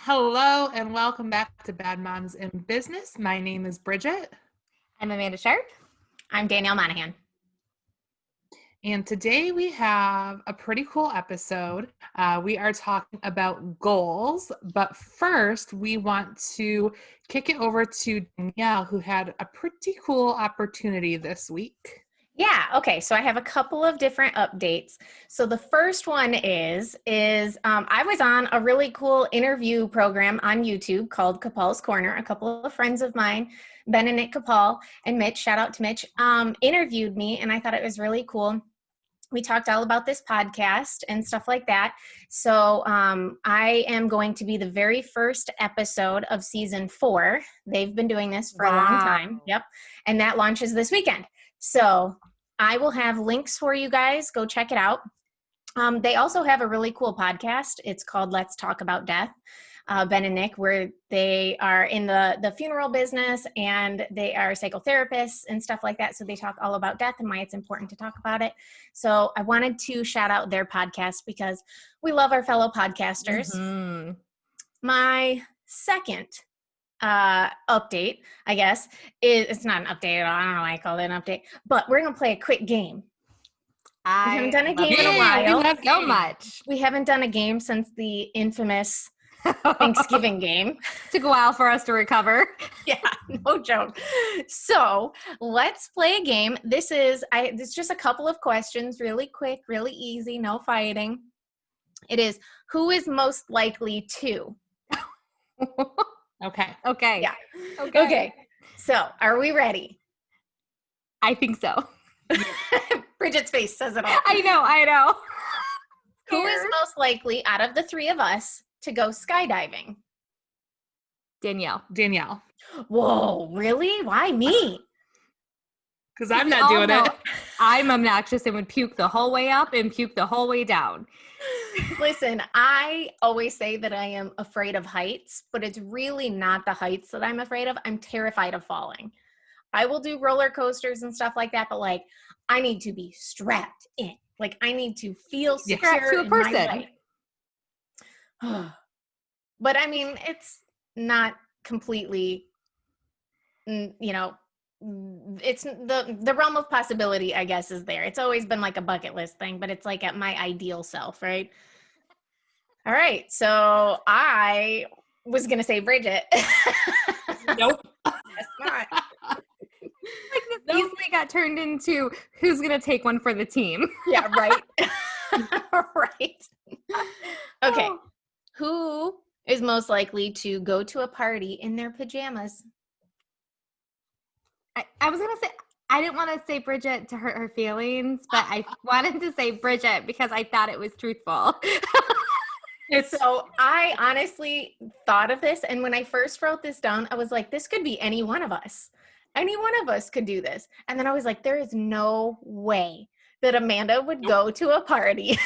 Hello and welcome back to Bad Moms in Business. My name is Bridgette. I'm Amanda Sharp. I'm Danielle Monahan. And today we have a pretty cool episode. We are talking about goals, but first we want to kick it over to Danielle, who had a pretty cool opportunity this week. Yeah, okay, so I have a couple of different updates. So the first one is I was on a really cool interview program on YouTube called Capal's Corner. A couple of friends of mine, Ben and Nick Capal and Mitch, shout out to Mitch, interviewed me, and I thought it was really cool. We talked all about this podcast and stuff like that. So I am going to be the very first episode of season 4. They've been doing this for a long time. Yep. And that launches this weekend. So I will have links for you guys. Go check it out. They also have a really cool podcast. It's called Let's Talk About Death. Ben and Nick, where they are in the funeral business and they are psychotherapists and stuff like that. So they talk all about death and why it's important to talk about it. So I wanted to shout out their podcast because we love our fellow podcasters. Mm-hmm. My second update, I guess, it's not an update at all. I don't know why I call it an update, but we're going to play a quick game. We haven't done a game in a while. We love so much. We haven't done a game since the infamous Thanksgiving game. Took a while for us to recover. Yeah, no joke. So let's play a game. This is just a couple of questions, really quick, really easy, no fighting. It is, who is most likely to? Okay. Yeah. Okay. So are we ready? I think so. Bridgette's face says it all. I know. Who is most likely out of the three of us to go skydiving? Danielle. Whoa, really? Why me? Because I'm not doing it. I'm obnoxious and would puke the whole way up and puke the whole way down. Listen, I always say that I am afraid of heights, but it's really not the heights that I'm afraid of. I'm terrified of falling. I will do roller coasters and stuff like that, but like I need to be strapped in. Like I need to feel secure to a person. But I mean, it's not completely, it's the realm of possibility, I guess, is there. It's always been like a bucket list thing, but it's like at my ideal self, right? All right. So I was going to say Bridgette. Nope. That's not. Like this easily got turned into who's going to take one for the team. Yeah, right. Right. Okay. Oh. Who is most likely to go to a party in their pajamas? I was going to say, I didn't want to say Bridgette to hurt her feelings, but I wanted to say Bridgette because I thought it was truthful. So I honestly thought of this, and when I first wrote this down, I was like, this could be any one of us. Any one of us could do this. And then I was like, there is no way that Amanda would go to a party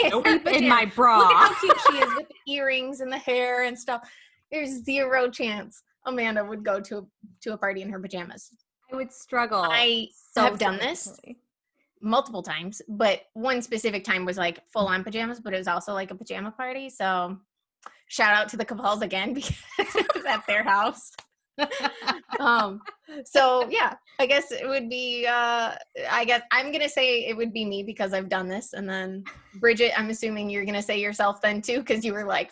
in my bra. Look at how cute she is with the earrings and the hair and stuff. There's zero chance Amanda would go to a party in her pajamas. I would struggle. I have done this multiple times, but one specific time was like full on pajamas, but it was also like a pajama party. So shout out to the Capals again because it was at their house. So yeah, I guess it would be, I guess I'm going to say it would be me because I've done this. And then Bridgette, I'm assuming you're going to say yourself then too, because you were like,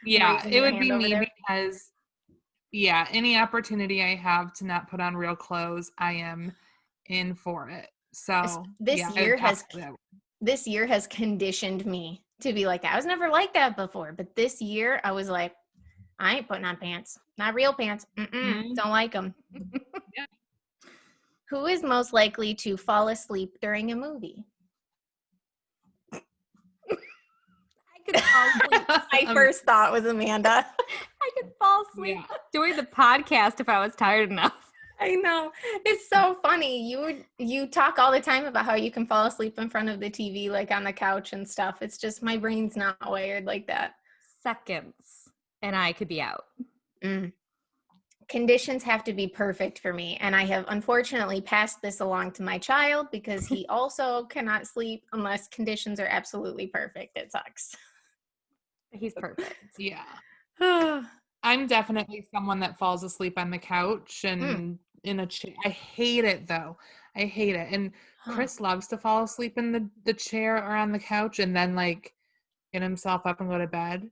yeah, it would be me because any opportunity I have to not put on real clothes, I am in for it. So this year has conditioned me to be like that. I was never like that before, but this year I was like, I ain't putting on pants. Not real pants. Mm-mm. Don't like them. Yeah. Who is most likely to fall asleep during a movie? I could fall asleep. My first thought was Amanda. I could fall asleep doing the podcast if I was tired enough. I know. It's so funny. You talk all the time about how you can fall asleep in front of the TV, like on the couch and stuff. It's just my brain's not wired like that. Seconds. And I could be out. Conditions have to be perfect for me. And I have unfortunately passed this along to my child because he also cannot sleep unless conditions are absolutely perfect. It sucks. He's perfect. Yeah. I'm definitely someone that falls asleep on the couch and in a chair. I hate it though. I hate it. And Chris loves to fall asleep in the chair or on the couch and then like get himself up and go to bed.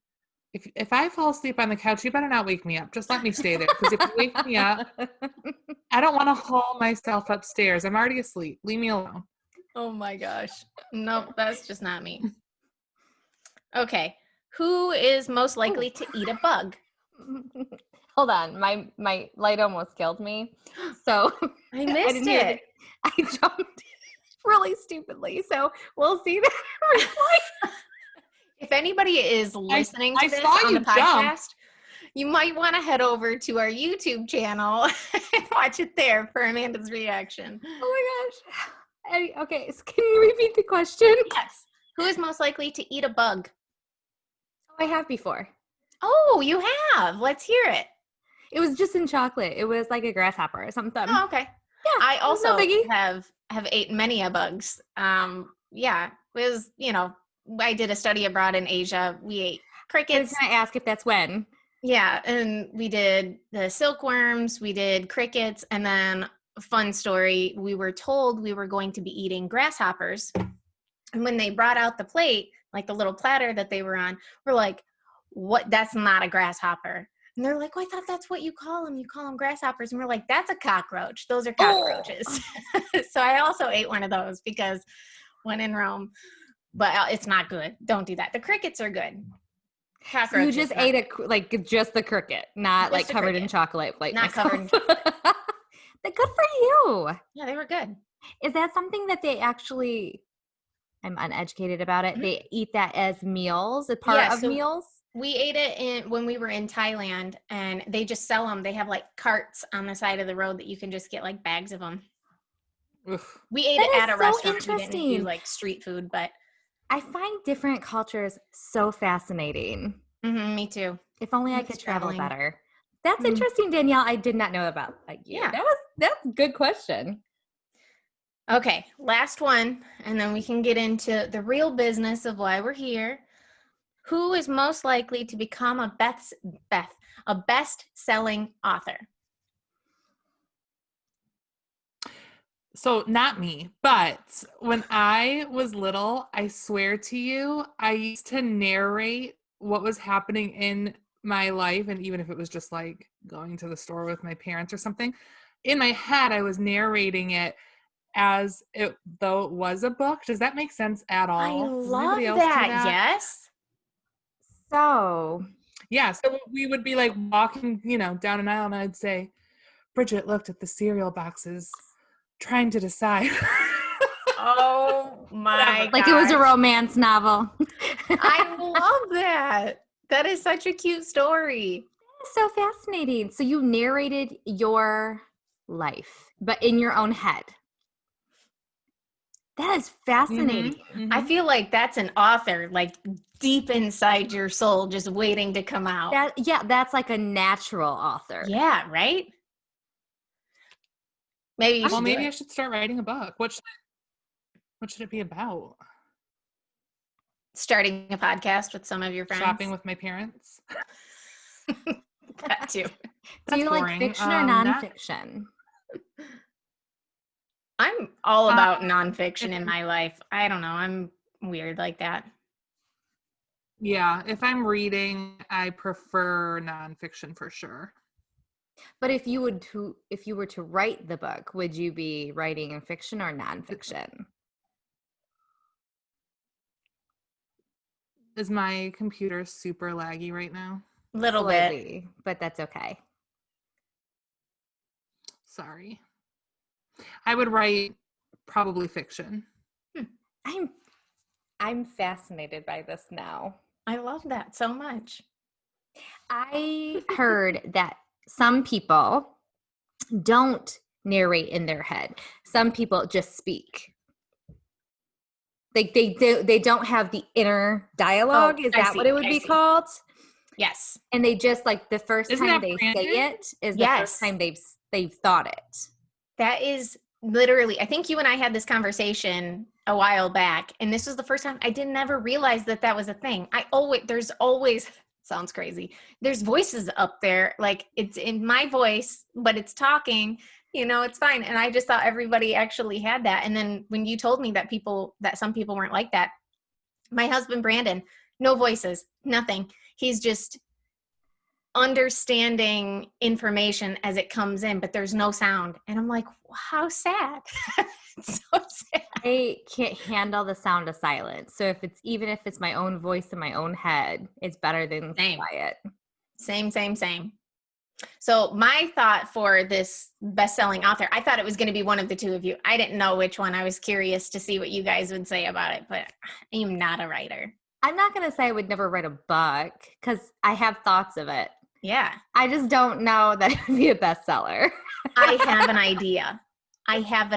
If I fall asleep on the couch, you better not wake me up. Just let me stay there. Because if you wake me up, I don't want to haul myself upstairs. I'm already asleep. Leave me alone. Oh my gosh. Nope, that's just not me. Okay. Who is most likely to eat a bug? Hold on. My light almost killed me. So I missed didn't hear it. I jumped really stupidly. So we'll see that replay. If anybody is listening to I this saw on you the podcast, jump. you might want to head over to our YouTube channel and watch it there for Amanda's reaction. Oh my gosh. Okay, so can you repeat the question? Yes. Who is most likely to eat a bug? I have before. Oh, you have. Let's hear it. It was just in chocolate. It was like a grasshopper or something. Oh, okay. Yeah, I it was no also biggie. have ate many a bugs. Yeah, it was, I did a study abroad in Asia. We ate I was crickets. going to ask if that's when. Yeah, and we did the silkworms, we did crickets, and then fun story, we were told we were going to be eating grasshoppers. And when they brought out the plate, like the little platter that they were on, we're like, what? That's not a grasshopper. And they're like, oh, I thought that's what you call them. You call them grasshoppers. And we're like, that's a cockroach. Those are cockroaches. Oh. So I also ate one of those because when in Rome, but it's not good. Don't do that. The crickets are good. So you just ate just the cricket, not Just like the covered cricket. in chocolate. Like Not myself. covered in chocolate. But good for you. Yeah, they were good. Is that something that they actually, I'm uneducated about it, they eat that as meals, a part of meals? We ate it when we were in Thailand, and they just sell them. They have like carts on the side of the road that you can just get like bags of them. Oof. We ate it at a restaurant. We didn't do like street food, but I find different cultures so fascinating. me too. If only I could travel better. That's interesting, Danielle. I did not know about you. Yeah. That's a good question. Okay, last one, and then we can get into the real business of why we're here. Who is most likely to become a best-selling author? So not me, but when I was little, I swear to you, I used to narrate what was happening in my life. And even if it was just like going to the store with my parents or something, in my head, I was narrating it as though it was a book. Does that make sense at all? I Does love anybody else do that. Yes. So yeah, so we would be like walking, down an aisle, and I'd say, Bridgette looked at the cereal boxes, trying to decide. Oh my god. Like it was a romance novel. I love that. That is such a cute story. It's so fascinating. So you narrated your life, but in your own head. That is fascinating. Mm-hmm. I feel like that's an author, like deep inside your soul, just waiting to come out. That's like a natural author. Yeah, right? Maybe I should start writing a book. What should it be about? Starting a podcast with some of your friends. Shopping with my parents. That too. Do you like fiction or nonfiction? I'm all about nonfiction in my life. I don't know. I'm weird like that. Yeah, if I'm reading, I prefer nonfiction for sure. But if you were to write the book, would you be writing in fiction or nonfiction? Is my computer super laggy right now? Little Slightly, bit, but that's okay. Sorry. I would write probably fiction. I'm fascinated by this now. I love that so much. I heard that some people don't narrate in their head. Some people just speak. Like they don't have the inner dialogue. Is that what it would be called? Yes. And they just like the first time they Brandon? say it is the first time they've thought it. That is literally, I think you and I had this conversation a while back, and this was the first time I didn't ever realize that was a thing. There's always sounds crazy. There's voices up there, like it's in my voice, but it's talking, it's fine. And I just thought everybody actually had that. And then when you told me that some people weren't like that, my husband, Brandon, no voices, nothing. He's just understanding information as it comes in, but there's no sound. And I'm like, how sad. It's so sad. I can't handle the sound of silence. So even if it's my own voice in my own head, it's better than quiet. Same. So my thought for this best-selling author, I thought it was going to be one of the two of you. I didn't know which one. I was curious to see what you guys would say about it, but I am not a writer. I'm not going to say I would never write a book because I have thoughts of it. Yeah. I just don't know that it would be a bestseller. I have an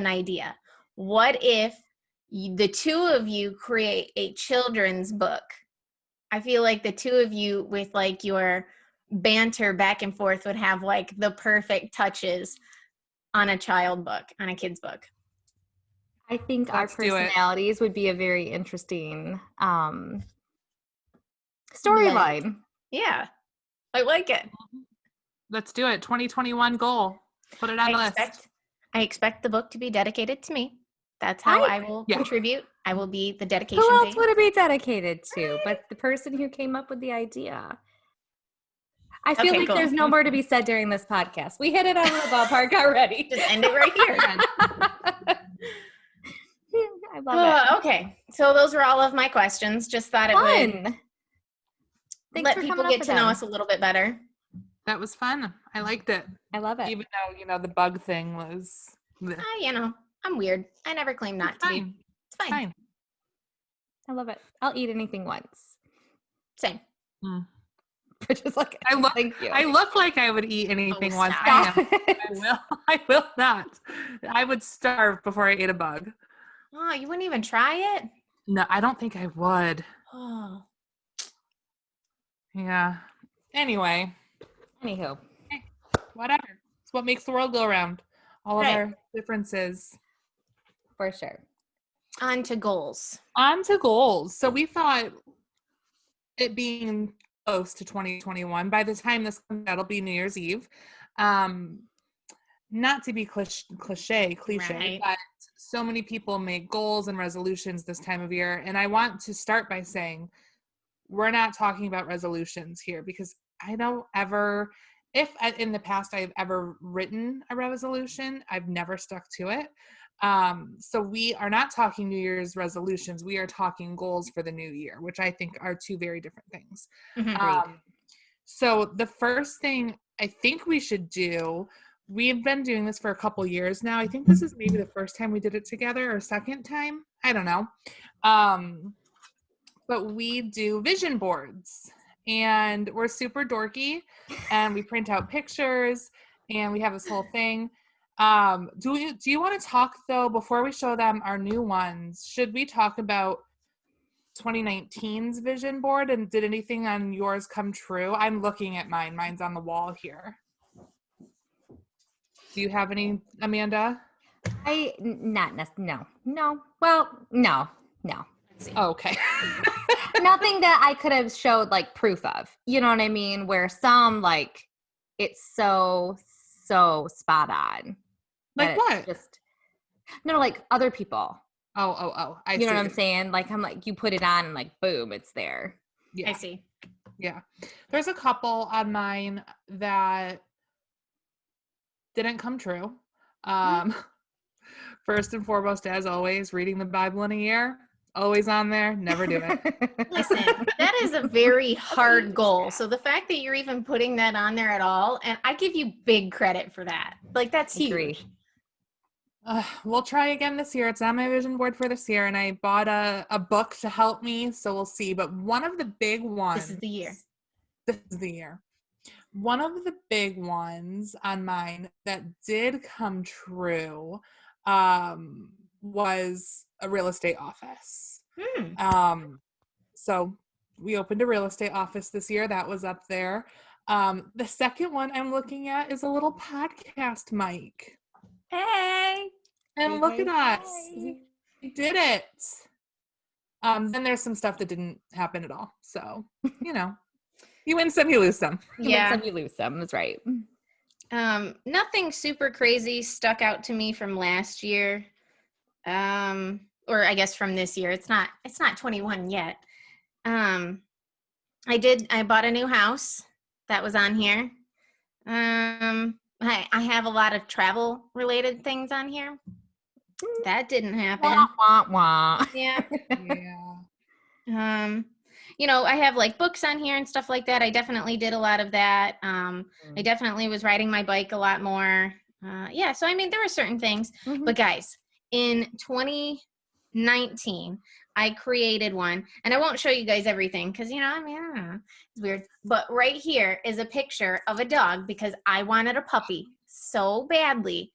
idea. What if the two of you create a children's book? I feel like the two of you with like your banter back and forth would have like the perfect touches on a kid's book. I think our personalities would be a very interesting storyline. Yeah. I like it. Let's do it. 2021 goal. Put it on the list. I expect the book to be dedicated to me. That's how I will contribute. I will be the dedication. Who else would it be dedicated to but the person who came up with the idea? I feel like there's no more to be said during this podcast. We hit it out of the ballpark already. Just end it right here. I love it. Okay. So those were all of my questions. Just thought it would let people get to know us a little bit better. That was fun. I liked it. I love it. Even though, the bug thing was... I'm weird. I never claim not to be. It's fine. I love it. I'll eat anything once. Same. Just like thank you. I look like I would eat anything once. I will not. I would starve before I ate a bug. Oh, you wouldn't even try it? No, I don't think I would. Oh. Yeah. Anywho. Whatever. It's what makes the world go around. All of our differences. For sure. On to goals. So we thought it being close to 2021, by the time this comes out, it'll be New Year's Eve. Not to be cliche, right. but so many people make goals and resolutions this time of year. And I want to start by saying, we're not talking about resolutions here because I don't ever, if in the past I've ever written a resolution, I've never stuck to it. So we are not talking New Year's resolutions. We are talking goals for the new year, which I think are two very different things. So the first thing I think we should do, we've been doing this for a couple years now. I think this is maybe the first time we did it together or second time. I don't know. But we do vision boards and we're super dorky and we print out pictures and we have this whole thing. Do you want to talk though, before we show them our new ones, should we talk about 2019's vision board and did anything on yours come true? I'm looking at mine. Mine's on the wall here. Do you have any, Amanda? No. Well, no. Oh, okay. Nothing that I could have showed like proof of, you know what I mean? Where some like, it's so spot on. Like what? Like other people. Oh. You know what I'm saying? Like, I'm like, you put it on and like, boom, it's there. Yeah. I see. Yeah. There's a couple on mine that didn't come true. First and foremost, as always, reading the Bible in a year. Always on there. Never do it. Listen, that is a very hard goal. So the fact that you're even putting that on there at all, and I give you big credit for that. Like, that's huge. We'll try again this year. It's on my vision board for this year, and I bought a book to help me, so we'll see. But one of the big ones... This is the year. One of the big ones on mine that did come true was a real estate office. So we opened a real estate office this year. That was up there. The second one I'm looking at is a little podcast mic. Hey. And look at us. You did it. Then there's some stuff that didn't happen at all. So, you win some, you lose some. You win some, you lose some. That's right. Nothing super crazy stuck out to me from last year. Or I guess from this year. It's not 21 yet. I bought a new house. That was on here. I have a lot of travel related things on here. That didn't happen. Wah, wah, wah. Yeah. Yeah. I have like books on here and stuff like that. I definitely did a lot of that. I definitely was riding my bike a lot more. So I mean, there were certain things, but guys, in 2019, I created one, and I won't show you guys everything because, I don't know, it's weird. But right here is a picture of a dog because I wanted a puppy so badly,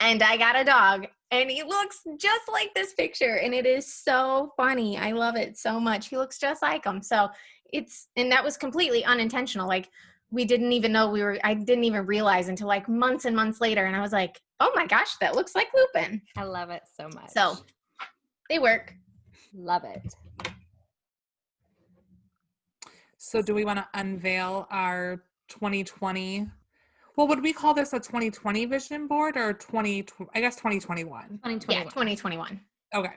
and I got a dog, and he looks just like this picture, and it is so funny. I love it so much. He looks just like him. So and that was completely unintentional. Like, we didn't even know I didn't even realize until like months and months later, and I was like, oh my gosh, that looks like Lupin. I love it so much. So they work. Love it. So do we want to unveil our 2020? Well, would we call this a 2020 vision board or 2021? 2021. Yeah, 2021. Okay.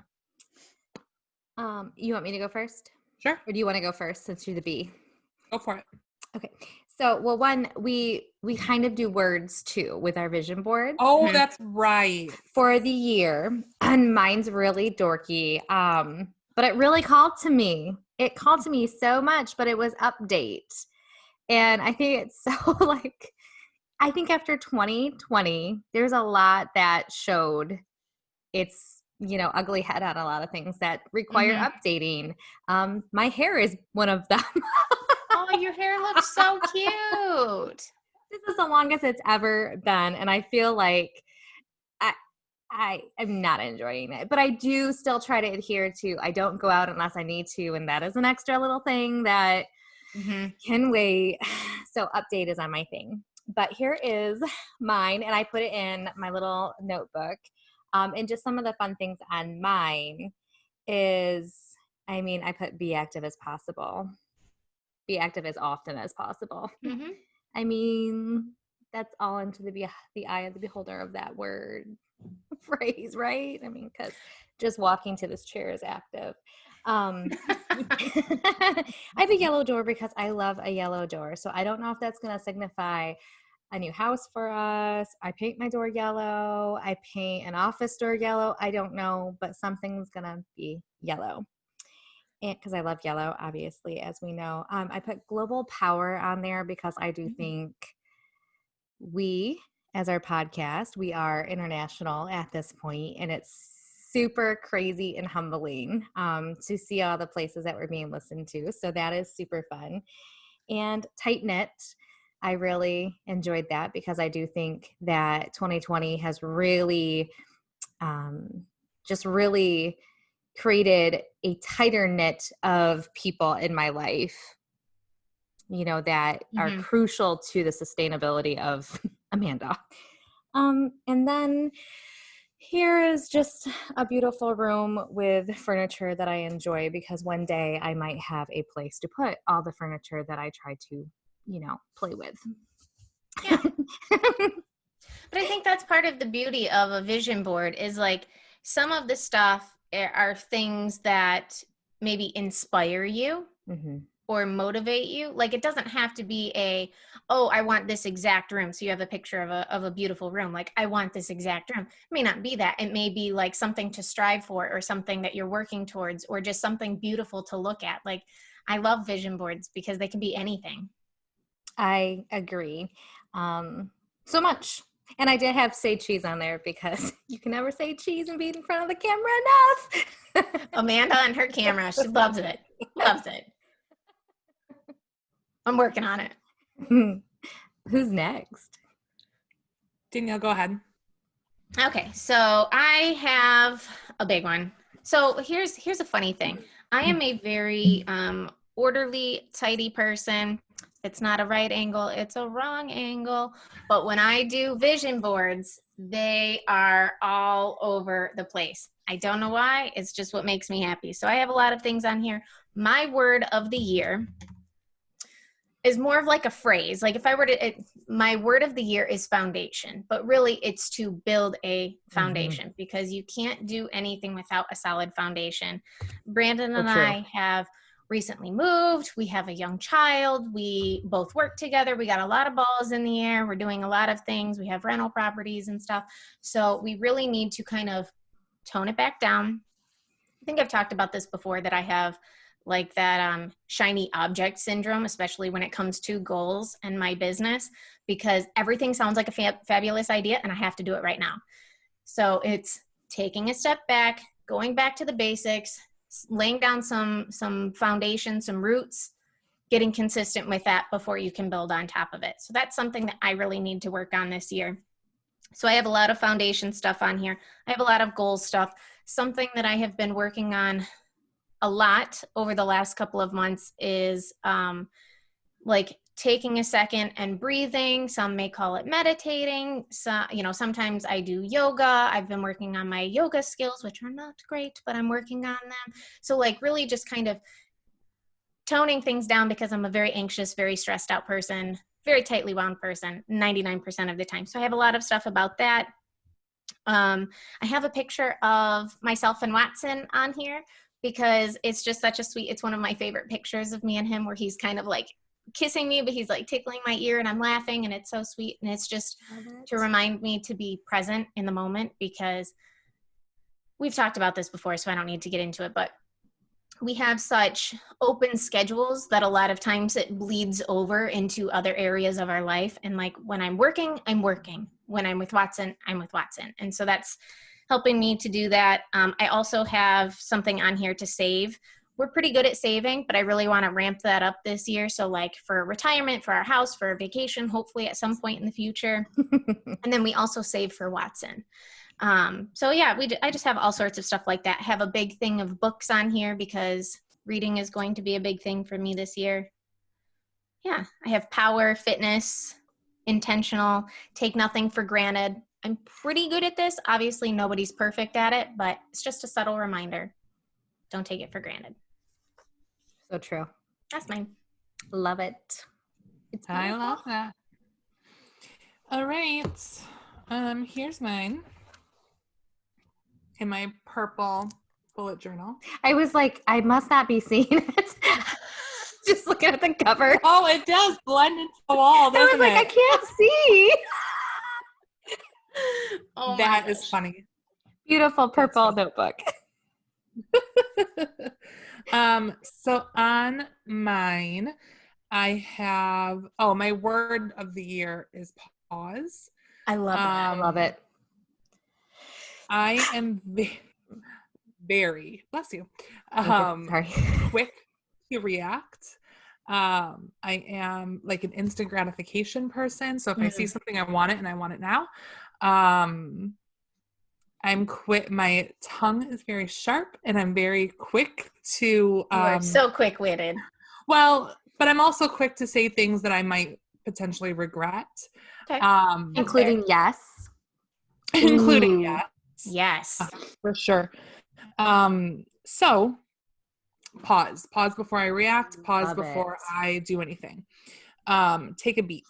You want me to go first? Sure. Or do you want to go first since you're the B? Go for it. Okay. So, well, one, we kind of do words too with our vision boards. Oh, that's right. For the year. And mine's really dorky. But it really called to me. It called to me so much, but it was update. And I think it's so I think after 2020, there's a lot that showed its, ugly head on a lot of things that require updating. My hair is one of them. Oh, your hair looks so cute. This is the longest it's ever been. And I feel like I am not enjoying it, but I do still try to adhere to, I don't go out unless I need to. And that is an extra little thing that can wait. So update is on my thing, but here is mine. And I put it in my little notebook. And just some of the fun things on mine is, I put be active as possible. Be active as often as possible. That's all into the eye of the beholder of that word phrase, right? Because just walking to this chair is active. I have a yellow door because I love a yellow door. So I don't know if that's going to signify a new house for us. I paint my door yellow. I paint an office door yellow. I don't know, but something's going to be yellow. And because I love yellow, obviously, as we know. I put global power on there because I do think we, as our podcast, we are international at this point, and it's super crazy and humbling to see all the places that we're being listened to. So that is super fun. And tight knit, I really enjoyed that because I do think that 2020 has really just really created a tighter knit of people in my life, that are crucial to the sustainability of Amanda. And then here is just a beautiful room with furniture that I enjoy because one day I might have a place to put all the furniture that I try to, play with. Yeah. But I think that's part of the beauty of a vision board is like some of the stuff are things that maybe inspire you or motivate you. Like it doesn't have to be I want this exact room. So you have a picture of a beautiful room. Like I want this exact room. It may not be that. It may be like something to strive for or something that you're working towards or just something beautiful to look at. Like I love vision boards because they can be anything. I agree. So much. And I did have say cheese on there because you can never say cheese and be in front of the camera enough. Amanda and her camera, she loves it. Loves it. I'm working on it. Who's next? Danielle, go ahead. Okay, so I have a big one. So here's a funny thing. I am a very orderly, tidy person. It's not a right angle, it's a wrong angle. But when I do vision boards, They are all over the place. I don't know why. It's just what makes me happy. So I have a lot of things on here. My word of the year is more of like a phrase. Like if I were to, my word of the year is foundation, but really it's to build a foundation because you can't do anything without a solid foundation. Brandon and I have recently moved. We have a young child. We both work together. We got a lot of balls in the air. We're doing a lot of things. We have rental properties and stuff. So we really need to kind of tone it back down. I think I've talked about this before, that I have like that shiny object syndrome, especially when it comes to goals and my business, because everything sounds like a fabulous idea and I have to do it right now. So it's taking a step back, going back to the basics, laying down some foundation, some roots, getting consistent with that before you can build on top of it. So that's something that I really need to work on this year. So I have a lot of foundation stuff on here. I have a lot of goal stuff. Something that I have been working on a lot over the last couple of months is like taking a second and breathing. Some may call it meditating. So, sometimes I do yoga. I've been working on my yoga skills, which are not great, but I'm working on them. So like really just kind of toning things down, because I'm a very anxious, very stressed out person, very tightly wound person 99% of the time. So I have a lot of stuff about that. I have a picture of myself and Watson on here because it's just such a sweet, it's one of my favorite pictures of me and him, where he's kind of like kissing me, but he's like tickling my ear and I'm laughing, and it's so sweet. And it's just to remind me to be present in the moment, because we've talked about this before, so I don't need to get into it, but we have such open schedules that a lot of times it bleeds over into other areas of our life. And like when I'm working, I'm working. When I'm with Watson, I'm with Watson. And so that's helping me to do that. I also have something on here to save. We're pretty good at saving, but I really want to ramp that up this year. So like for retirement, for our house, for a vacation, hopefully at some point in the future. And then we also save for Watson. So yeah, I just have all sorts of stuff like that. I have a big thing of books on here because reading is going to be a big thing for me this year. Yeah, I have power, fitness, intentional, take nothing for granted. I'm pretty good at this. Obviously, nobody's perfect at it, but it's just a subtle reminder. Don't take it for granted. So true. That's mine. Love it. I love that. All right. Here's mine. In my purple bullet journal. I was like, I must not be seeing it. Just looking at the cover. Oh, it does blend into the wall, doesn't I was like, it? I can't see. Oh, that is funny. Beautiful purple notebook. So on mine, I have, my word of the year is pause. I love it. I love it. I am very, bless you, Sorry. quick to react. I am like an instant gratification person. So if I see something, I want it and I want it now. I'm quick. My tongue is very sharp and I'm very quick to. You are so quick-witted. Well, but I'm also quick to say things that I might potentially regret. Okay. Including yes. Including yes. Yes. For sure. So pause before I react, pause Love before it. I do anything. Take a beat.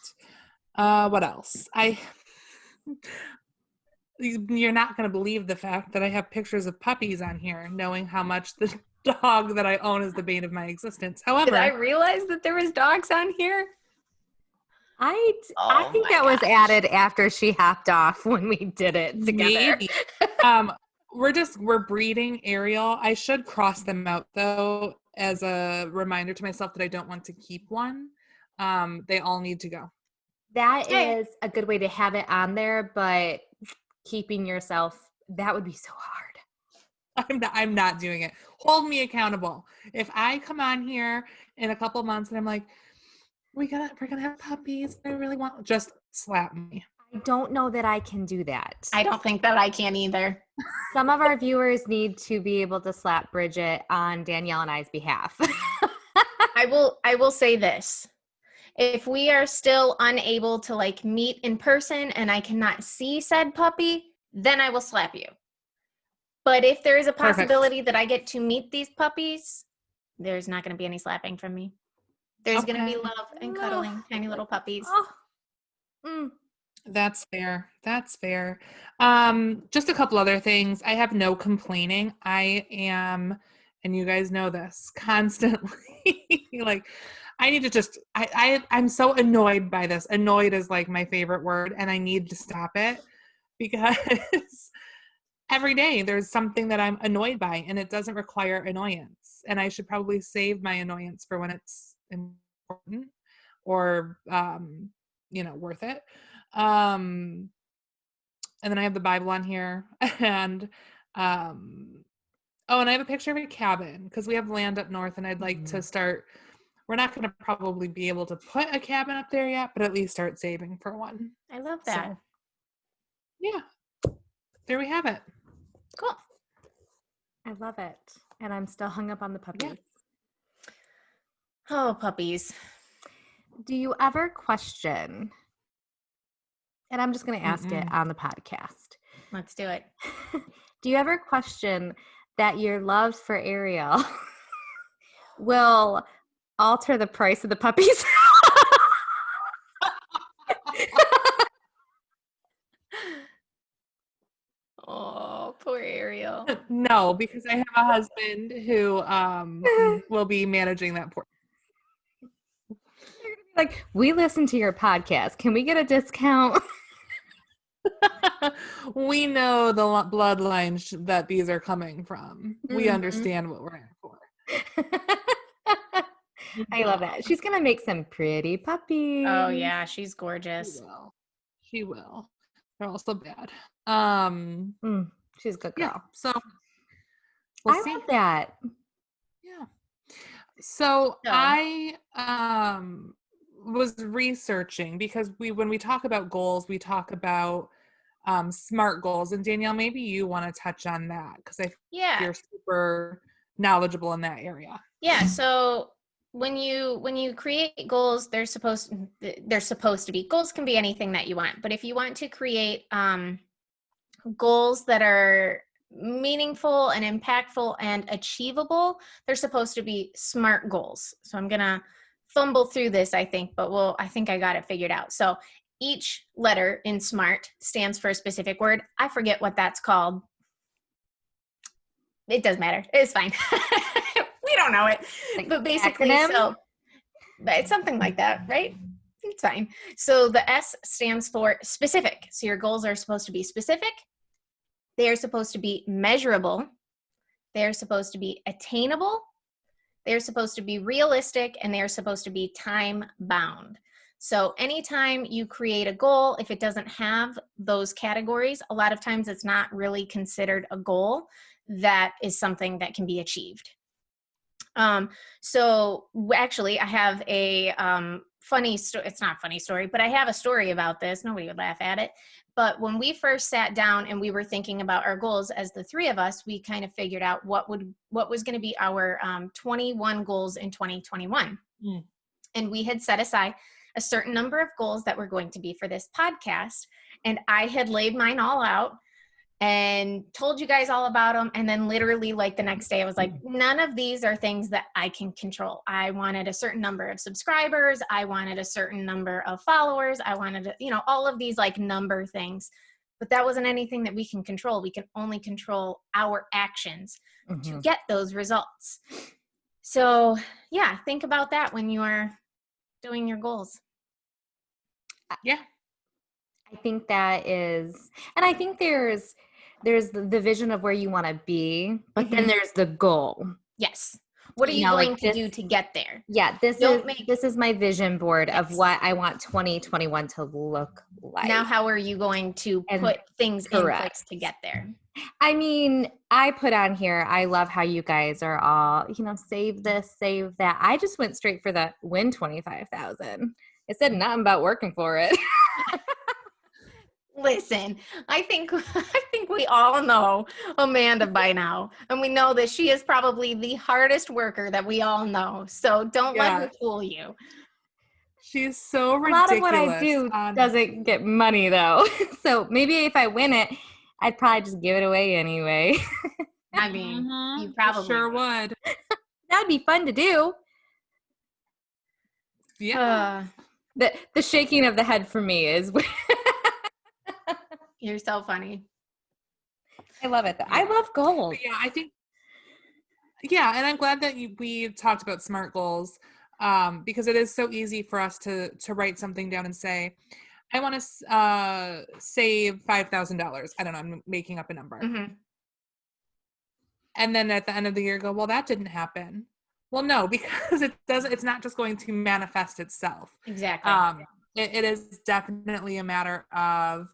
What else? You're not going to believe the fact that I have pictures of puppies on here, knowing how much the dog that I own is the bane of my existence. However, did I realize that there was dogs on here? I think that was added after she hopped off when we did it together. Maybe. We're breeding Ariel. I should cross them out though, as a reminder to myself that I don't want to keep one. They all need to go. That is a good way to have it on there, but keeping yourself, that would be so hard. I'm not doing it. Hold me accountable. If I come on here in a couple months and I'm like, we're gonna have puppies, I really want, just slap me. I don't know that I can do that. I don't think that I can either. Some of our viewers need to be able to slap Bridgette on Danielle and I's behalf. I will say this. If we are still unable to like meet in person and I cannot see said puppy, then I will slap you. But if there is a possibility that I get to meet these puppies, there's not going to be any slapping from me. There's going to be love and cuddling, tiny little puppies. That's fair. That's fair. Just a couple other things. I have no complaining. I am, and you guys know this, constantly like I need to just I'm so annoyed by this. Annoyed is like my favorite word, and I need to stop it because every day there's something that I'm annoyed by and it doesn't require annoyance. And I should probably save my annoyance for when it's important or worth it. And then I have the Bible on here and and I have a picture of a cabin because we have land up north and I'd like to start. We're not going to probably be able to put a cabin up there yet, but at least start saving for one. I love that. So, yeah, there we have it. Cool. I love it. And I'm still hung up on the puppies. Yeah. Oh, puppies. Do you ever question, and I'm just going to ask it on the podcast. Let's do it. Do you ever question that your love for Ariel will alter the price of the puppies? Oh, poor Ariel. No, because I have a husband who will be managing that portion. Like, we listen to your podcast. Can we get a discount? We know the bloodline that these are coming from. We understand what we're in for. I love that. She's going to make some pretty puppies. Oh, yeah. She's gorgeous. She will. They're also bad. She's a good girl. Yeah, so I love that. Yeah. So I was researching because when we talk about goals, we talk about SMART goals. And Danielle, maybe you want to touch on that because I think you're super knowledgeable in that area. Yeah. So when you create goals, they're supposed to be, goals can be anything that you want, but if you want to create goals that are meaningful and impactful and achievable, they're supposed to be SMART goals. So I'm gonna fumble through this, I think, but I think I got it figured out. So each letter in SMART stands for a specific word. I forget what that's called. It doesn't matter. It's fine. We don't know it. But basically, so it's something like that, right? It's fine. So the S stands for specific. So your goals are supposed to be specific. They are supposed to be measurable. They're supposed to be attainable. They're supposed to be realistic, and they're supposed to be time bound. So anytime you create a goal, if it doesn't have those categories, a lot of times it's not really considered a goal. That is something that can be achieved. So actually I have a funny story. It's not a funny story, but I have a story about this. Nobody would laugh at it. But when we first sat down and we were thinking about our goals as the three of us, we kind of figured out what was going to be our 21 goals in 2021. And we had set aside a certain number of goals that were going to be for this podcast. And I had laid mine all out and told you guys all about them. And then literally like the next day, I was like, none of these are things that I can control. I wanted a certain number of subscribers. I wanted a certain number of followers. I wanted, all of these like number things, but that wasn't anything that we can control. We can only control our actions to get those results. So yeah, think about that when you are doing your goals. Yeah. I think that is, and I think there's the vision of where you want to be, but then there's the goal. Yes. What are you going to do to get there? Yeah, this is my vision board of what I want 2021 to look like. Now, how are you going to put things in place to get there? I mean, I put on here, I love how you guys are all, save this, save that. I just went straight for the win 25,000. It said nothing about working for it. Listen, I think we all know Amanda by now, and we know that she is probably the hardest worker that we all know. So don't let her fool you. She's so A ridiculous. lot of what I do doesn't get money though. So maybe if I win it, I'd probably just give it away anyway. I mean, Mhm, you probably sure would. That'd be fun to do. Yeah. The shaking of the head for me is You're so funny. I love it though. Yeah. I love goals. But yeah, I think and I'm glad that we talked about SMART goals, because it is so easy for us to write something down and say, I want to save $5,000. I don't know, I'm making up a number. Mm-hmm. And then at the end of the year go, well, that didn't happen. Well, no, because it's not just going to manifest itself. Exactly. It is definitely a matter of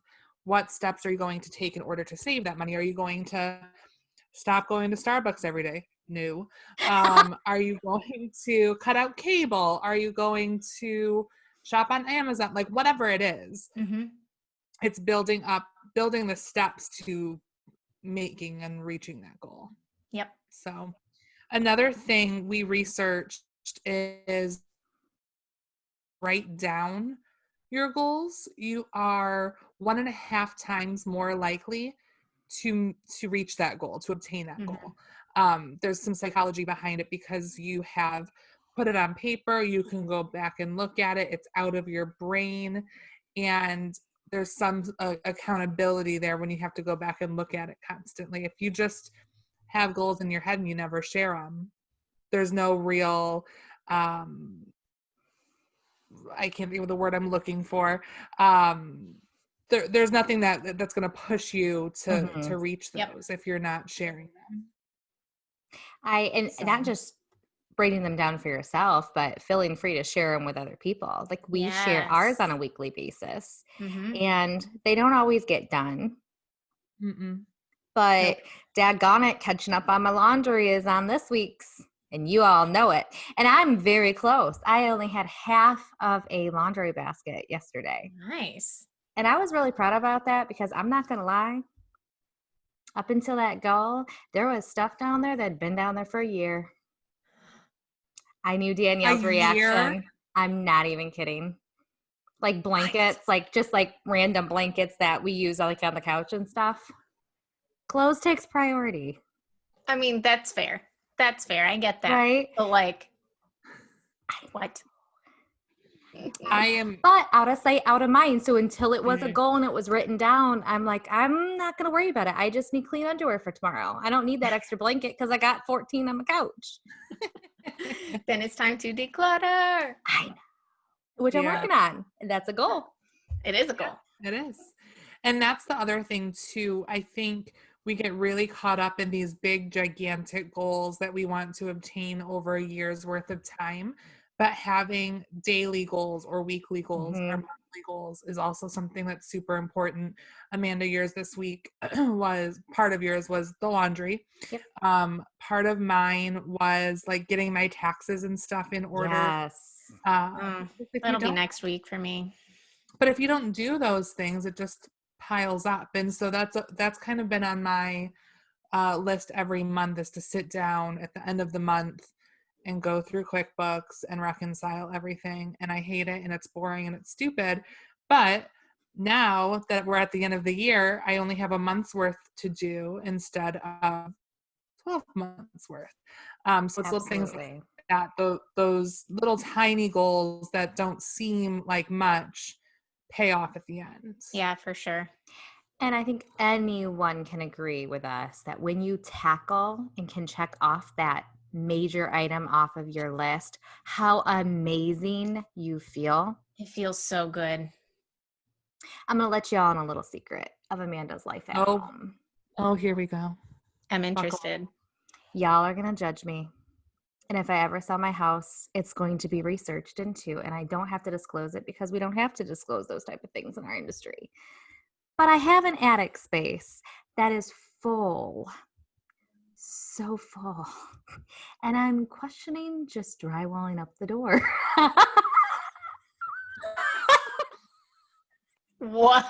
what steps are you going to take in order to save that money? Are you going to stop going to Starbucks every day? No. Are you going to cut out cable? Are you going to shop on Amazon? Like whatever it is, Mm-hmm. it's building the steps to making and reaching that goal. Yep. So another thing we researched is write down your goals. You are 1.5 times more likely to reach that goal, to obtain that goal. There's some psychology behind it because you have put it on paper, you can go back and look at it, it's out of your brain, and there's some accountability there when you have to go back and look at it constantly. If you just have goals in your head and you never share them, there's no real I can't think of the word I'm looking for. There's nothing that's going to push you to reach those if you're not sharing them. And not just writing them down for yourself, but feeling free to share them with other people. Like we share ours on a weekly basis, and they don't always get done. But daggone it, catching up on my laundry is on this week's, and you all know it. And I'm very close. I only had half of a laundry basket yesterday. Nice. And I was really proud about that because I'm not going to lie. Up until that goal, there was stuff down there that had been down there for a year. I knew Danielle's reaction. I'm not even kidding. Like blankets, like just like random blankets that we use like on the couch and stuff. Clothes takes priority. I mean, that's fair. That's fair. I get that. Right? But like, what? But out of sight, out of mind. So until it was a goal and it was written down, I'm like, I'm not going to worry about it. I just need clean underwear for tomorrow. I don't need that extra blanket because I got 14 on my couch. Then it's time to declutter. I know. Which I'm working on. And that's a goal. It is a goal. It is. And that's the other thing too. I think we get really caught up in these big, gigantic goals that we want to obtain over a year's worth of time. But having daily goals or weekly goals or monthly goals is also something that's super important. Amanda, yours this week part of yours was the laundry. Yep. Part of mine was like getting my taxes and stuff in order. Yes. That'll be next week for me. But if you don't do those things, it just piles up. And so that's kind of been on my list every month, is to sit down at the end of the month and go through QuickBooks and reconcile everything. And I hate it, and it's boring and it's stupid. But now that we're at the end of the year, I only have a month's worth to do instead of 12 months worth. So it's little things like that, those little tiny goals that don't seem like much pay off at the end. Yeah, for sure. And I think anyone can agree with us that when you tackle and can check off that major item off of your list, how amazing you feel. It feels so good. I'm going to let you all in a little secret of Amanda's life at home. Oh, here we go. I'm interested. Y'all are going to judge me. And if I ever sell my house, it's going to be researched into, and I don't have to disclose it because we don't have to disclose those type of things in our industry. But I have an attic space that is full, so full. And I'm questioning just drywalling up the door. What?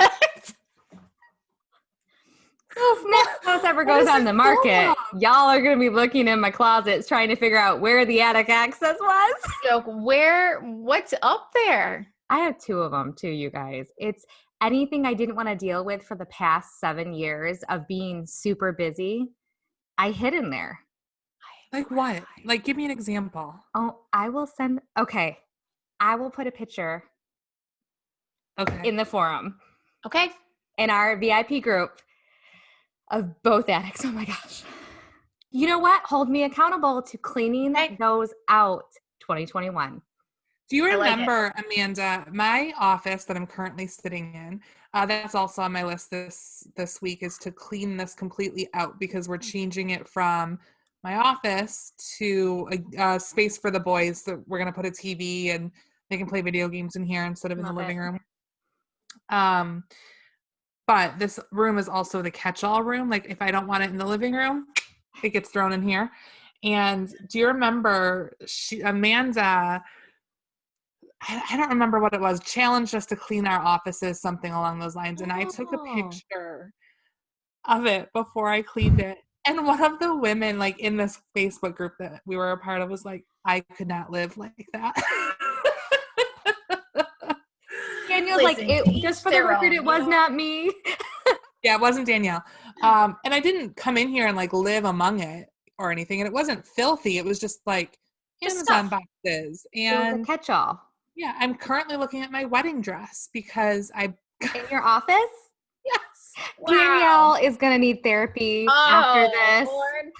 So if Nick goes ever What goes is on it the full market, of? y'all are going to be looking in my closets trying to figure out where the attic access was. Joke. What's up there? I have 2 of them too, you guys. It's anything I didn't want to deal with for the past 7 years of being super busy. I hid in there. Like what? Like, give me an example. Oh, I will send. Okay. I will put a picture Okay. in the forum Okay. in our VIP group of both attics. Oh my gosh. You know what? Hold me accountable to cleaning those out 2021. Do you I like it. remember, Amanda, my office that I'm currently sitting in? That's also on my list this week, is to clean this completely out because we're changing it from my office to a space for the boys. That we're going to put a TV and they can play video games in here instead of in the Love it. living room. But this room is also the catch-all room. Like, if I don't want it in the living room, it gets thrown in here. And do you remember Amanda? I don't remember what it was, challenged us to clean our offices, something along those lines. And I took a picture of it before I cleaned it. And one of the women, like, in this Facebook group that we were a part of, was like, I could not live like that. Danielle's like, Listen, to just each for the their record, own, it was not me. Yeah, it wasn't Danielle. And I didn't come in here and like live among it or anything. And it wasn't filthy. It was just like Just Amazon stuff. boxes. It was a And catch-all. yeah, I'm currently looking at my wedding dress because I In your office? yes. Danielle is going to need therapy after this. Lord.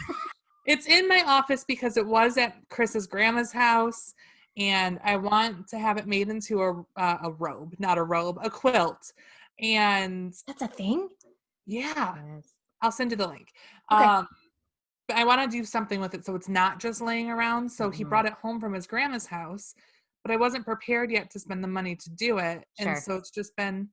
It's in my office because it was at Chris's grandma's house, and I want to have it made into a robe, not a robe, a quilt. And That's a thing? yeah, Yes. I'll send you the link. Okay. But I want to do something with it so it's not just laying around. So he Mhm. brought it home from his grandma's house, but I wasn't prepared yet to spend the money to do it. Sure. And so it's just been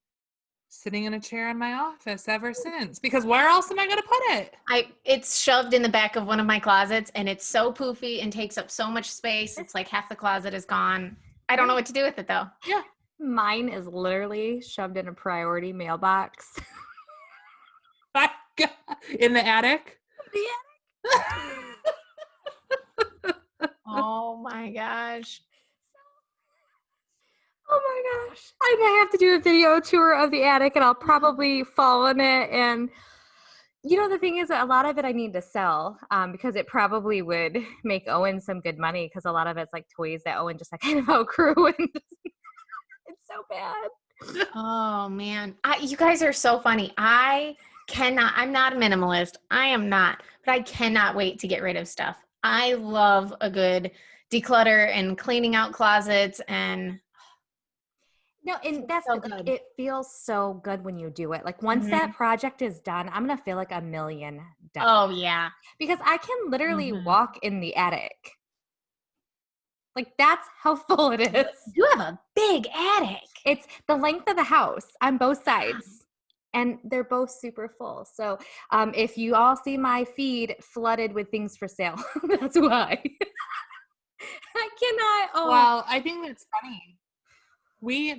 sitting in a chair in my office ever since, because where else am I going to put it? It's shoved in the back of one of my closets and it's so poofy and takes up so much space. It's like half the closet is gone. I don't know what to do with it though. Yeah. Mine is literally shoved in a priority mailbox. In the attic? Oh my gosh. Oh my gosh. I might have to do a video tour of the attic and I'll probably fall in it. And you know, the thing is, a lot of it I need to sell because it probably would make Owen some good money because a lot of it's like toys that Owen just like kind of outgrew. And it's so bad. Oh man. You guys are so funny. I'm not a minimalist. I am not, but I cannot wait to get rid of stuff. I love a good declutter and cleaning out closets and No, and that's so like good. it feels so good when you do it. Like once that project is done, I'm gonna feel like $1 million done. Oh yeah. Because I can literally Mhm. walk in the attic. Like that's how full it is. You have a big attic. It's the length of the house on both sides. And they're both super full. So if you all see my feed flooded with things for sale, that's why. I cannot. Oh. Well, I think that's funny.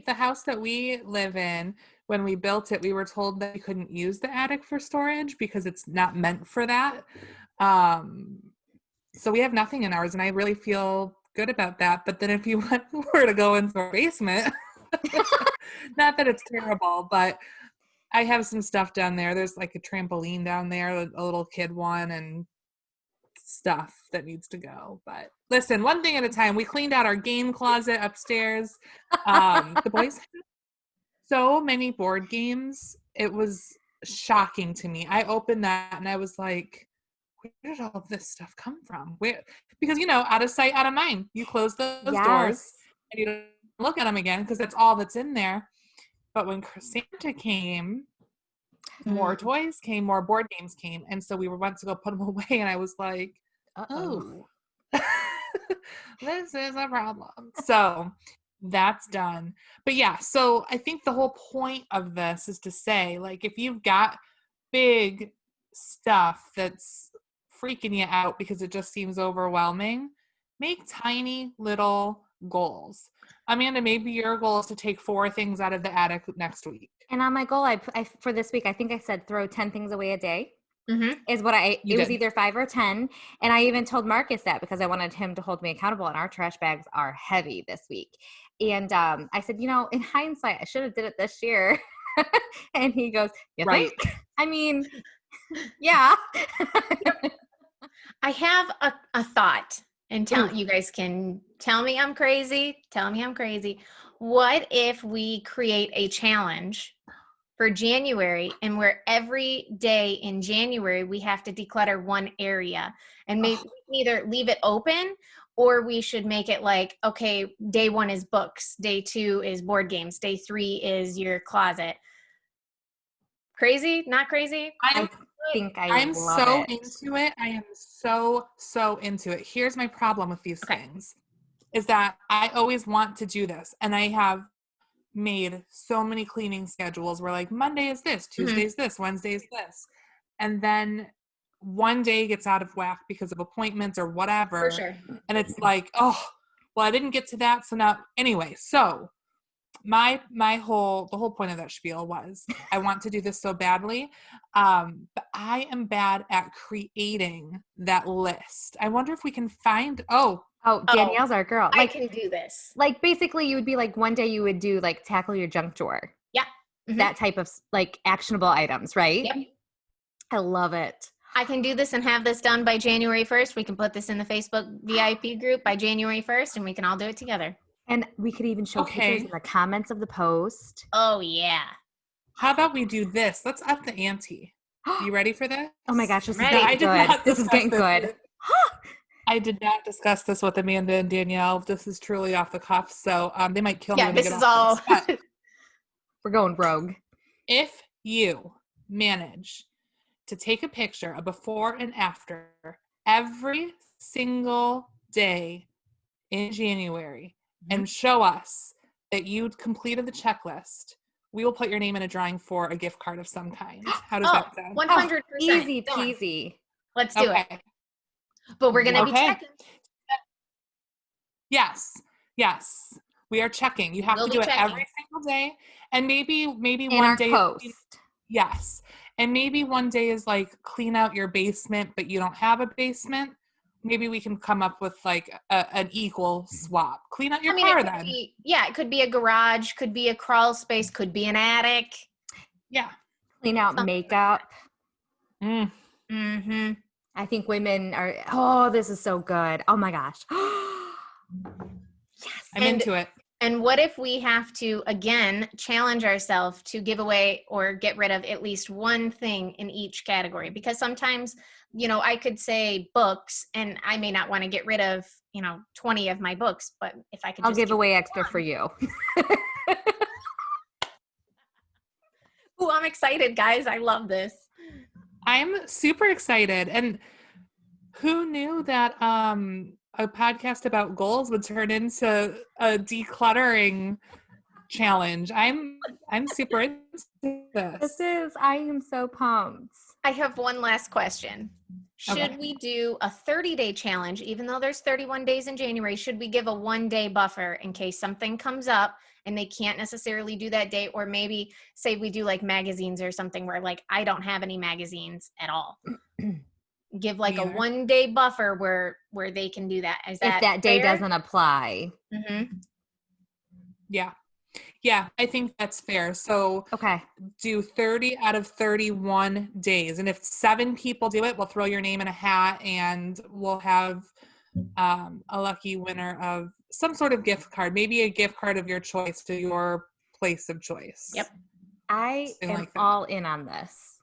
The house that we live in, when we built it, we were told that we couldn't use the attic for storage because it's not meant for that. So we have nothing in ours, and I really feel good about that. But then if you were to go into our basement, not that it's terrible, but I have some stuff down there. There's like a trampoline down there, a little kid one, and stuff that needs to go. But listen, one thing at a time. We cleaned out our game closet upstairs. The boys had so many board games. It was shocking to me. I opened that and I was like, where did all of this stuff come from? Because out of sight, out of mind. You close those doors and you don't look at them again because that's all that's in there. But when Santa came, more toys came, more board games came, and so we went to go put them away, and I was like, oh, this is a problem. So that's done. But yeah, so I think the whole point of this is to say, like, if you've got big stuff that's freaking you out because it just seems overwhelming, make tiny little goals. Amanda, maybe your goal is to take 4 things out of the attic next week. And on my goal, I for this week, I think I said throw 10 things away a day. is what You it was did. either 5 or 10. And I even told Marcus that because I wanted him to hold me accountable, and our trash bags are heavy this week. And I said, in hindsight, I should have did it this year. And he goes, you Right. think? I mean, yeah. I have a thought, and you guys can tell me I'm crazy. Tell me I'm crazy. What if we create a challenge for January, and where every day in January we have to declutter one area, and maybe we can either leave it open, or we should make it like, okay, day 1 is books, day 2 is board games, day 3 is your closet. Crazy? Not crazy? I think I'm love so it. into it. I am so into it. Here's my problem with these things is that I always want to do this, and I have made so many cleaning schedules where like Monday is this, Tuesday is this, Wednesday is this, and then one day gets out of whack because of appointments or whatever. For sure. And it's like, oh, well, I didn't get to that, so now anyway. So the whole point of that spiel was I want to do this so badly, but I am bad at creating that list. I wonder if we can find Danielle's our girl. I can do this. Like basically you would be like, one day you would do like tackle your junk drawer. Yeah. That type of like actionable items, right? Yep. I love it. I can do this and have this done by January 1st. We can put this in the Facebook VIP group by January 1st, and we can all do it together. And we could even show pictures in the comments of the post. Oh, yeah. How about we do this? Let's up the ante. You ready for this? Oh my gosh, this is Ready. getting good. This is getting good. I did not discuss this with Amanda and Danielle. This is truly off the cuff, so they might kill me. Yeah, when this they get is off all. This, we're going rogue. If you manage to take a picture of before and after every single day in January and show us that you completed the checklist, we will put your name in a drawing for a gift card of some kind. How does that sound? 100%. Easy peasy. Let's do it. But we're going to be checking. Yes. We are checking. You have to do it every single day. And maybe in one our day. Post. Yes. And maybe one day is like clean out your basement, but you don't have a basement. Maybe we can come up with like an equal swap. Clean out your car then. It could be a garage, could be a crawl space, could be an attic. Yeah. Clean out makeup. Mm-hmm. I think women are, this is so good. Oh my gosh. Yes. I'm into it. And what if we have to, again, challenge ourselves to give away or get rid of at least one thing in each category? Because sometimes, I could say books, and I may not want to get rid of, 20 of my books, but if I could I'll give away extra for you. Oh, I'm excited, guys. I love this. I'm super excited. And who knew that a podcast about goals would turn into a decluttering challenge? I'm super into this. I am so pumped. I have one last question. Should we do a 30-day challenge, even though there's 31 days in January? Should we give a 1-day buffer in case something comes up and they can't necessarily do that day? Or maybe say we do like magazines or something where like I don't have any magazines at all. Give like a 1-day buffer where they can do that. Is that if that day doesn't apply? Yeah, I think that's fair. So do 30 out of 31 days. And if 7 people do it, we'll throw your name in a hat and we'll have a lucky winner of some sort of gift card, maybe a gift card of your choice to your place of choice. Yep. I am all in on this.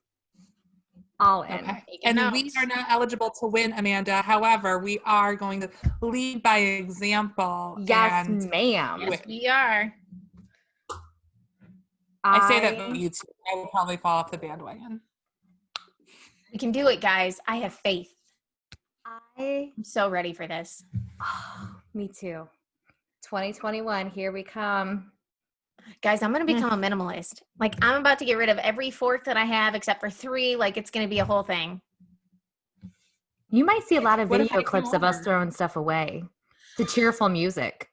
All in. Okay. And we are not eligible to win, Amanda. However, we are going to lead by example. Yes, ma'am. Yes, we are. I say that about you too. I will probably fall off the bandwagon. We can do it, guys. I have faith. I'm so ready for this. Me too. 2021, here we come. Guys, I'm going to become a minimalist. Like, I'm about to get rid of every fork that I have except for 3. Like, it's going to be a whole thing. You might see a lot of video clips of us throwing stuff away. The cheerful music.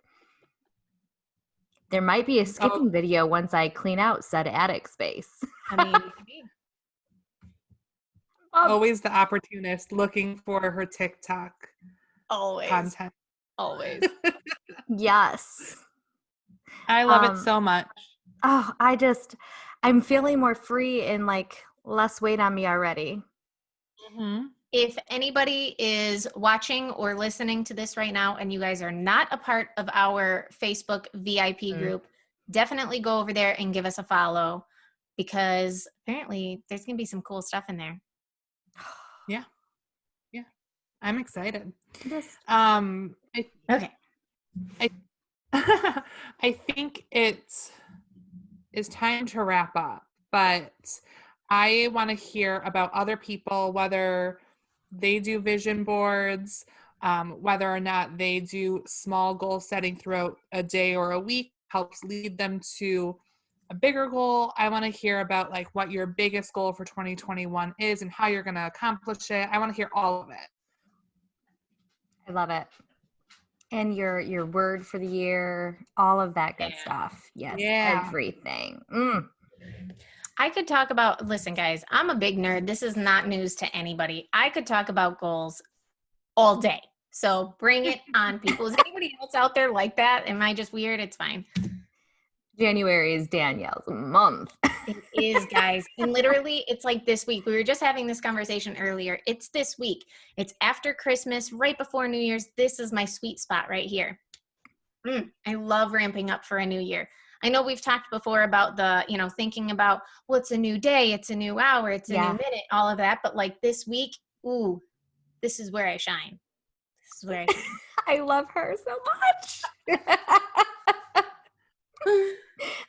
There might be a skipping video once I clean out said attic space. I mean, Always the opportunist looking for her TikTok Always. content. Always. Yes. I love it so much. Oh, I'm feeling more free and like less weight on me already. Mm-hmm. If anybody is watching or listening to this right now and you guys are not a part of our Facebook VIP group, definitely go over there and give us a follow because apparently there's going to be some cool stuff in there. Yeah. Yeah. I'm excited. Just Okay. I think it's time to wrap up, but I want to hear about other people, whether they do vision boards, whether or not they do small goal setting throughout a day or a week, helps lead them to a bigger goal. I want to hear about like what your biggest goal for 2021 is and how you're going to accomplish it. I want to hear all of it. I love it. And your word for the year, all of that good stuff. Yes, everything. I could talk about, listen, guys, I'm a big nerd. This is not news to anybody. I could talk about goals all day. So bring it on, people. Is anybody else out there like that? Am I just weird? It's fine. January is Danielle's month. It is, guys. And literally, it's like this week. We were just having this conversation earlier. It's this week. It's after Christmas, right before New Year's. This is my sweet spot right here. I love ramping up for a new year. I know we've talked before about the, thinking about, well, it's a new day, it's a new hour, it's a new minute, all of that. But like this week, this is where I shine. This is where I shine. I love her so much.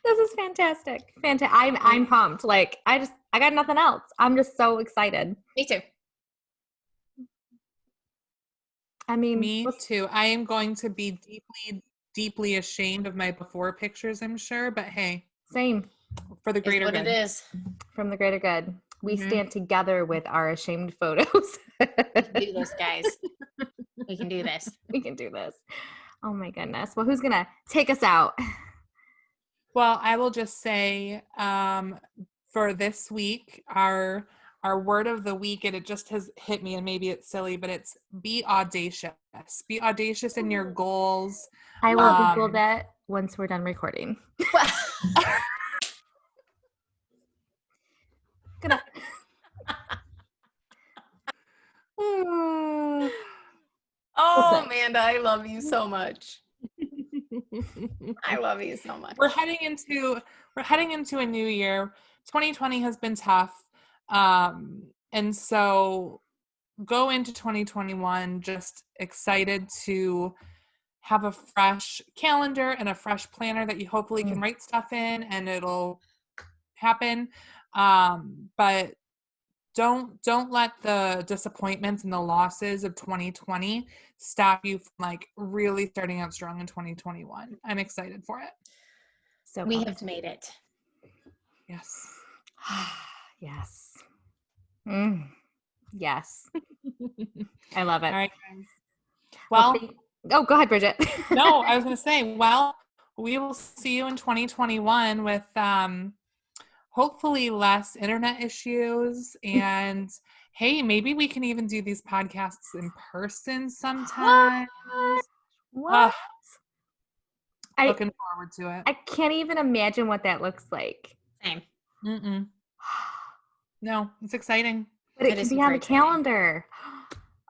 This is fantastic. I'm pumped. Like I got nothing else. I'm just so excited. Me too. I mean, me too. I am going to be deeply ashamed of my before pictures, I'm sure, but hey, same. For the greater good. It is. From the greater good. We stand together with our ashamed photos. We can do this, guys. We can do this. We can do this. Oh my goodness. Well, who's gonna take us out? Well, I will just say for this week, our word of the week, and it just has hit me, and maybe it's silly, but it's be audacious. Be audacious in your goals. I will Google that once we're done recording. Gonna. Oh, Amanda, I love you so much. I love you so much. We're heading into a new year. 2020 has been tough. And so go into 2021 just excited to have a fresh calendar and a fresh planner that you hopefully can write stuff in and it'll happen. But don't let the disappointments and the losses of 2020 stop you from like really starting out strong in 2021. I'm excited for it. So we have made it. Yes. Yes. Yes. I love it. All right, guys. Well, go ahead, Bridgette. No, I was going to say, well, we will see you in 2021 with hopefully less internet issues. And hey, maybe we can even do these podcasts in person sometime. What? Looking forward to it. I can't even imagine what that looks like. Same. No, it's exciting. But it can be on the calendar.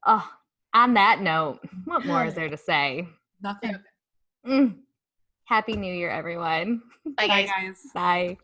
Oh, on that note, what more is there to say? Nothing. Happy New Year, everyone. Bye, guys. Bye.